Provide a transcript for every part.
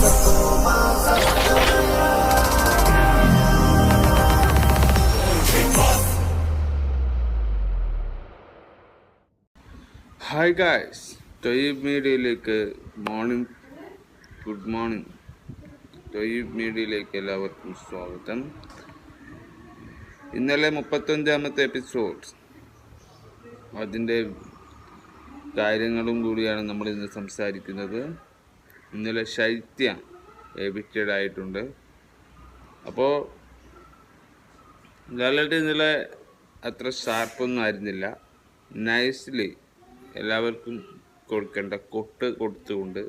Hi guys, Thoyyib മീഡിയയിലേക്ക് good morning. Thoyyib മീഡിയയിലേക്ക് എല്ലാവർക്കും സ്വാഗതം. ഇന്നലെ 35ാമത്തെ എപ്പിസോഡ്, അതിൻ്റെ കാര്യങ്ങളും കൂടിയാണ് നമ്മൾ ഇന്ന് സംസാരിക്കുന്നത്. ഇന്നലെ ശൈത്യ എവിക്റ്റഡ് ആയിട്ടുണ്ട്. അപ്പോൾ ലാലേട്ടൻ ഇന്നലെ അത്ര ഷാർപ്പൊന്നും ആയിരുന്നില്ല. നൈസ്ലി എല്ലാവർക്കും കൊടുക്കേണ്ട കൊട്ട് കൊടുത്തുകൊണ്ട്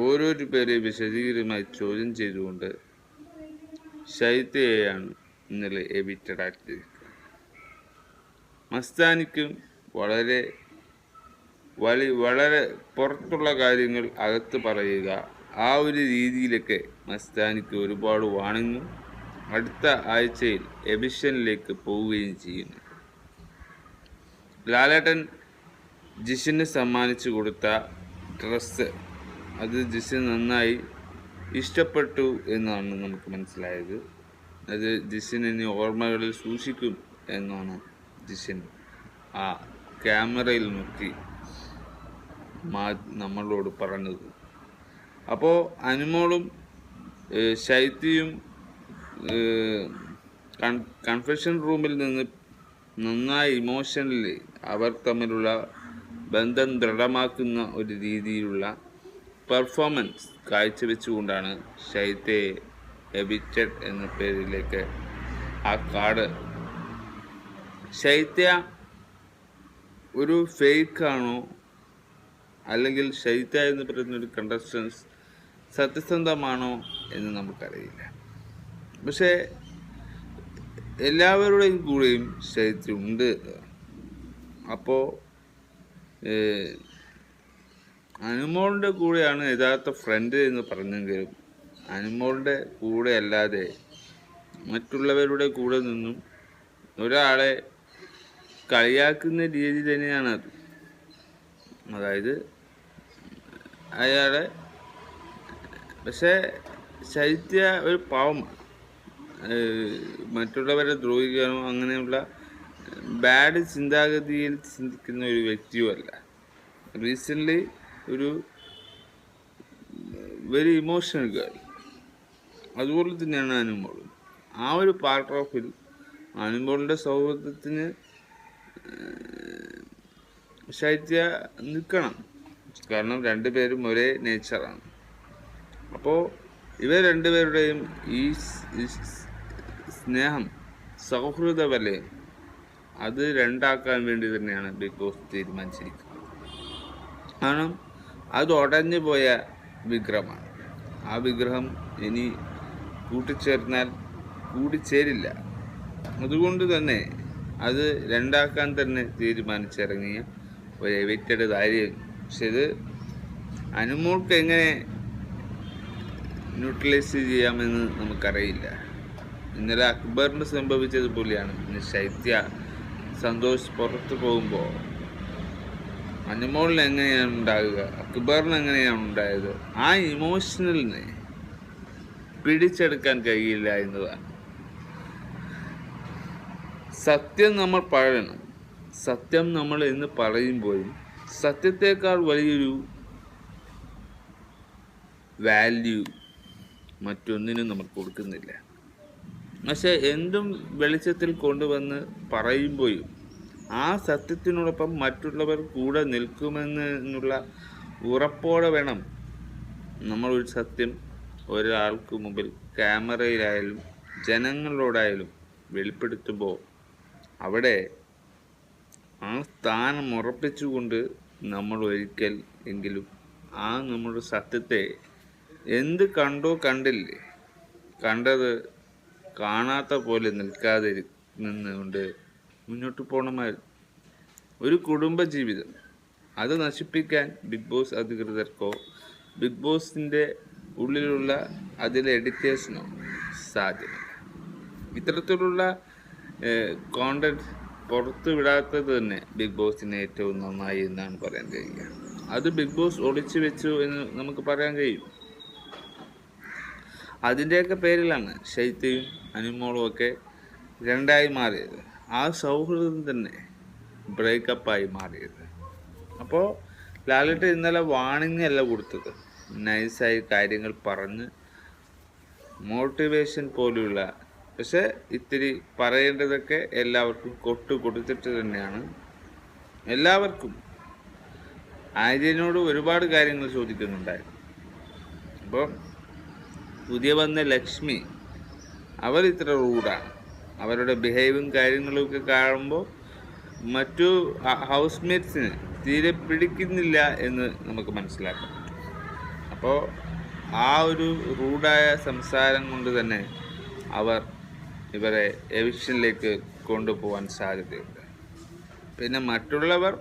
ഓരോരു പേരെ വിശദീകരമായി ചോദ്യം ചെയ്തുകൊണ്ട് ശൈത്യയെയാണ് ഇന്നലെ എവിക്റ്റഡ് ആക്കിയിരിക്കുന്നത്. മസ്താനിക്കും വളരെ പുറത്തുള്ള കാര്യങ്ങൾ അകത്ത് പറയുക, ആ ഒരു രീതിയിലൊക്കെ മസ്താനിക്ക് ഒരുപാട് വാണിങ്ങും അടുത്ത ആഴ്ചയിൽ എവിക്ഷനിലേക്ക് പോവുകയും ചെയ്യുന്നു. ലാലേട്ടൻ ജിഷിന് സമ്മാനിച്ചു കൊടുത്ത ഡ്രസ്സ്, അത് ജിഷിൻ നന്നായി ഇഷ്ടപ്പെട്ടു എന്നാണ് നമുക്ക് മനസ്സിലായത്. അത് ജിഷിൻ ഇനി ഓർമ്മകളിൽ സൂക്ഷിക്കും എന്നാണ് ജിഷിൻ ആ ക്യാമറയിൽ നോക്കി നമ്മളോട് പറഞ്ഞത്. അപ്പോൾ അനുമോളും ശൈത്യയും കൺഫെഷൻ റൂമിൽ നിന്ന് നന്നായി ഇമോഷണലി അവർ തമ്മിലുള്ള ബന്ധം ദൃഢമാക്കുന്ന ഒരു രീതിയിലുള്ള പെർഫോമൻസ് കാഴ്ചവെച്ചുകൊണ്ടാണ് ശൈത്യയെ എവിക്റ്റഡ് എന്ന പേരിലേക്ക് ആ കാർഡ്. ശൈത്യ ഒരു ഫേക്കാണോ അല്ലെങ്കിൽ ശൈത്യ എന്ന് പറയുന്നൊരു കണ്ടസ്റ്റൻസ് സത്യസന്ധമാണോ എന്ന് നമുക്കറിയില്ല. പക്ഷേ എല്ലാവരുടെയും കൂടെയും ശൈത്യം ഉണ്ട്. അപ്പോൾ അനുമോളിൻ്റെ കൂടെയാണ് യഥാർത്ഥ ഫ്രണ്ട് എന്ന് പറഞ്ഞെങ്കിലും അനുമോളിൻ്റെ കൂടെ അല്ലാതെ മറ്റുള്ളവരുടെ കൂടെ നിന്നും ഒരാളെ കളിയാക്കുന്ന രീതി തന്നെയാണ് അത്. അതായത് അയാളെ, പക്ഷേ ശൈത്യ ഒരു പാവമാണ്. മറ്റുള്ളവരെ ദ്രോഹിക്കാനോ അങ്ങനെയുള്ള ബാഡ് ചിന്താഗതിയിൽ ചിന്തിക്കുന്ന ഒരു വ്യക്തിയുമല്ല. റീസെൻ്റ്ലി ഒരു വെരി ഇമോഷണൽ ഗേൾ, അതുപോലെ തന്നെയാണ് അനുമോൾ. ആ ഒരു പാർട്ട് ഓഫിൽ അനുമോളിൻ്റെ സൗഹൃദത്തിന് ശൈത്യ നിൽക്കണം. കാരണം രണ്ടുപേരും ഒരേ നേച്ചറാണ്. അപ്പോൾ ഇവർ രണ്ടുപേരുടെയും ഈ സ്നേഹം, സൗഹൃദ വലയം, അത് രണ്ടാക്കാൻ വേണ്ടി തന്നെയാണ് ബിഗ് ബോസ് തീരുമാനിച്ചിരിക്കുന്നത്. കാരണം അത് ഉടഞ്ഞു പോയ വിഗ്രഹമാണ്. ആ വിഗ്രഹം ഇനി കൂട്ടിച്ചേർന്നാൽ കൂടിച്ചേരില്ല. അതുകൊണ്ട് തന്നെ അത് രണ്ടാക്കാൻ തന്നെ തീരുമാനിച്ചിറങ്ങിയ ഒരു എവിക്റ്റഡ് കാര്യമായിരുന്നു. പക്ഷെ ഇത് അനുമോൾക്ക് എങ്ങനെ ന്യൂട്രലൈസ് ചെയ്യാമെന്ന് നമുക്കറിയില്ല. ഇന്നലെ അക്ബറിന് സംഭവിച്ചതുപോലെയാണ് ഇന്ന് ശൈത്യ സന്തോഷ് പുറത്തു പോകുമ്പോൾ അനുമോളിന് എങ്ങനെയാണ് ഉണ്ടാകുക, അക്ബറിന് എങ്ങനെയാണ് ഉണ്ടായത്, ആ ഇമോഷണലിനെ പിടിച്ചെടുക്കാൻ കഴിയില്ല എന്നതാണ്. സത്യം നമ്മൾ പറയണം. സത്യം നമ്മൾ എന്ന് പറയുമ്പോഴും സത്യത്തേക്കാൾ വലിയൊരു വാല്യൂ മറ്റൊന്നിനും നമ്മൾ കൊടുക്കുന്നില്ല. പക്ഷെ എന്തും വെളിച്ചത്തിൽ കൊണ്ടുവന്ന് പറയുമ്പോഴും ആ സത്യത്തിനോടൊപ്പം മറ്റുള്ളവർ കൂടെ നിൽക്കുമെന്നുള്ള ഉറപ്പോടെ വേണം നമ്മളൊരു സത്യം ഒരാൾക്ക് മുമ്പിൽ ക്യാമറയിലായാലും ജനങ്ങളോടായാലും വെളിപ്പെടുത്തുമ്പോൾ അവിടെ ആ സ്ഥാനം ഉറപ്പിച്ചുകൊണ്ട് നമ്മൾ ഒരിക്കൽ എങ്കിലും ആ നമ്മുടെ സത്യത്തെ എന്ത് കണ്ടോ കണ്ടില്ലേ, കണ്ടത് കാണാത്ത പോലെ നിൽക്കാതെ നിന്നുകൊണ്ട് മുന്നോട്ട് പോകണമായിരുന്നു. ഒരു കുടുംബ ജീവിതം അത് നശിപ്പിക്കാൻ ബിഗ് ബോസ് അധികൃതർക്കോ ബിഗ് ബോസിൻ്റെ ഉള്ളിലുള്ള അതിലെ എഡിറ്റേഴ്സിനോ സാധ്യമല്ല. ഇത്തരത്തിലുള്ള കോണ്ടന്റ് പുറത്തു വിടാത്തത് തന്നെ ബിഗ് ബോസിന് ഏറ്റവും നന്നായി എന്നാണ് പറയാൻ കഴിയുക. അത് ബിഗ് ബോസ് ഒളിച്ചു വെച്ചു എന്ന് നമുക്ക് പറയാൻ കഴിയും. അതിൻ്റെയൊക്കെ പേരിലാണ് ഷെയ്ത്തയും അനുമോളും ഒക്കെ രണ്ടായി മാറിയത്. ആ സൗഹൃദം തന്നെ ബ്രേക്കപ്പായി മാറിയത്. അപ്പോൾ ലാലേട്ടൻ ഇന്നലെ വാണിംഗ് അല്ല കൊടുത്തത്, നൈസായി കാര്യങ്ങൾ പറഞ്ഞ് മോട്ടിവേഷൻ പോലുള്ള, പക്ഷെ ഇത്തിരി പറയേണ്ടതൊക്കെ എല്ലാവർക്കും കൊടുത്തിട്ട് തന്നെയാണ്. എല്ലാവർക്കും ആര്യനോട് ഒരുപാട് കാര്യങ്ങൾ ചോദിക്കുന്നുണ്ടായിരുന്നു. അപ്പോൾ പുതിയ വന്ന ലക്ഷ്മി അവർ ഇത്ര റൂഡാണ്, അവരുടെ ബിഹേവും കാര്യങ്ങളൊക്കെ കാണുമ്പോൾ മറ്റു ഹൗസ് മേറ്റ്സിന് തീരെ പിടിക്കുന്നില്ല എന്ന് നമുക്ക് മനസ്സിലാക്കാം. അപ്പോൾ ആ ഒരു റൂഡായ സംസാരം കൊണ്ട് തന്നെ അവർ ഇവരെ എവിക്ഷനിലേക്ക് കൊണ്ടുപോകാൻ സാധ്യതയുണ്ട്. പിന്നെ മറ്റുള്ളവർ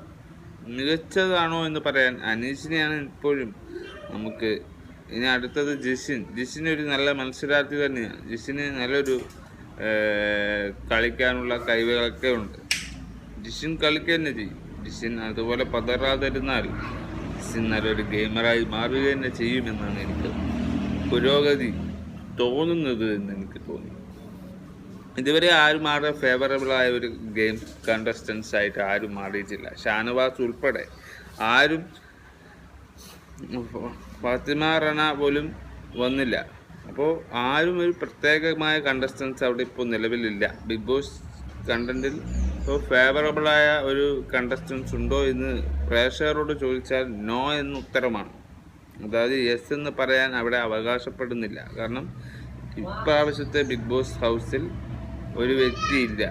മികച്ചതാണോ എന്ന് പറയാൻ അനീഷിനെയാണ് ഇപ്പോഴും നമുക്ക്. ഇനി അടുത്തത് ജിഷിൻ ഒരു നല്ല മത്സരാർത്ഥി തന്നെയാണ്. ജിഷിന് നല്ലൊരു കളിക്കാനുള്ള കഴിവുകളൊക്കെ ഉണ്ട്. ജിഷിൻ കളിക്കുക തന്നെ ചെയ്യും. ജിഷിൻ അതുപോലെ പതറാതിരുന്നാൽ ജിഷിൻ നല്ലൊരു ഗെയിമറായി മാറുക തന്നെ ചെയ്യുമെന്നാണ് എനിക്ക് പുരോഗതി തോന്നുന്നത് എന്ന് എനിക്ക് തോന്നി. ഇതുവരെ ആരും ആരുടെ ഫേവറബിളായ ഒരു ഗെയിം കണ്ടസ്റ്റൻസ് ആയിട്ട് ആരും മാറിയിട്ടില്ല. ഷാനവാസ് ഉൾപ്പെടെ ആരും, ഫാത്തിമ റണ പോലും വന്നില്ല. അപ്പോൾ ആരും ഒരു പ്രത്യേകമായ കണ്ടസ്റ്റൻസ് അവിടെ ഇപ്പോൾ നിലവിലില്ല. ബിഗ് ബോസ് കണ്ടന്റിൽ ഇപ്പോൾ ഫേവറബിളായ ഒരു കണ്ടസ്റ്റൻസ് ഉണ്ടോ എന്ന് പ്രേക്ഷകരോട് ചോദിച്ചാൽ നോ എന്ന ഉത്തരമാണ്. അതായത് യെസ് എന്ന് പറയാൻ അവിടെ അവകാശപ്പെടുന്നില്ല. കാരണം ഇപ്രാവശ്യത്തെ ബിഗ് ബോസ് ഹൗസിൽ ഒരു വ്യക്തിയില്ല.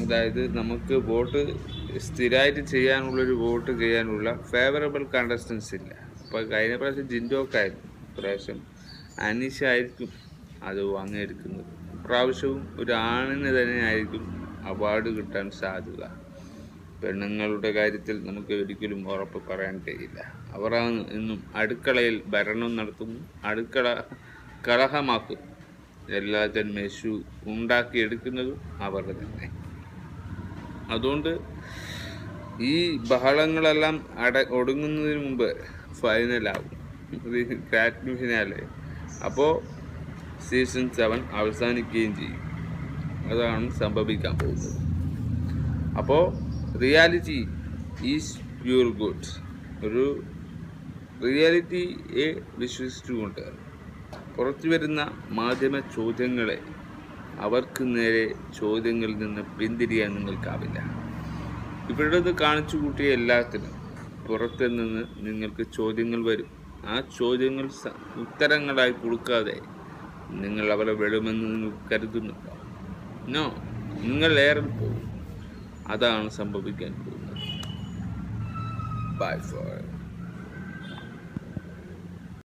അതായത് നമുക്ക് വോട്ട് സ്ഥിരമായിട്ട് ചെയ്യാനുള്ളൊരു വോട്ട് ചെയ്യാനുള്ള ഫേവറബിൾ കണ്ടസ്റ്റൻസ് ഇല്ല. അപ്പോൾ കഴിഞ്ഞ പ്രാവശ്യം ജിൻഡോക്കായിരുന്നു, പ്രാവശ്യം അനീഷായിരിക്കും അത് വാങ്ങിയെടുക്കുന്നത്. പ്രാവശ്യവും ഒരു ആണിന് തന്നെ ആയിരിക്കും അവാർഡ് കിട്ടാൻ സാധ്യത. പെണ്ണുങ്ങളുടെ കാര്യത്തിൽ നമുക്ക് ഒരിക്കലും ഉറപ്പ് പറയാൻ കഴിയില്ല. അവരാണ് എന്നും അടുക്കളയിൽ ഭരണം നടത്തുന്നു, അടുക്കള കലഹമാക്കുന്നു, എല്ലാത്തിനും മെഷു ഉണ്ടാക്കിയെടുക്കുന്നതും അവർ തന്നെ. അതുകൊണ്ട് ഈ ബഹളങ്ങളെല്ലാം ഒടുങ്ങുന്നതിന് മുമ്പ് ഫൈനലാകും, ഗ്രാൻഡ് ഫിനാലെ. അപ്പോൾ സീസൺ 7 അവസാനിക്കുകയും ചെയ്യും. അതാണ് സംഭവിക്കാൻ പോകുന്നത്. അപ്പോൾ റിയാലിറ്റി ഈസ് പ്യൂർ ഗുഡ്. ഒരു റിയാലിറ്റിയെ വിശ്വസിച്ചുകൊണ്ട് പുറത്തു വരുന്ന മാധ്യമ ചോദ്യങ്ങളെ അവർക്ക് നേരെ ചോദ്യങ്ങളിൽ നിന്ന് പിന്തിരിയാൻ നിങ്ങൾക്കാവില്ല. ഇവരുടേത് കാണിച്ചു കൂട്ടിയ എല്ലാത്തിനും പുറത്തു നിന്ന് നിങ്ങൾക്ക് ചോദ്യങ്ങൾ വരും. ആ ചോദ്യങ്ങൾ ഉത്തരങ്ങളായി കൊടുക്കാതെ നിങ്ങൾ അവരെ വിടുമെന്ന് നിങ്ങൾ കരുതുന്നുണ്ടോ? നോ, നിങ്ങൾ ഏറെ പോകും. അതാണ് സംഭവിക്കാൻ പോകുന്നത്. By four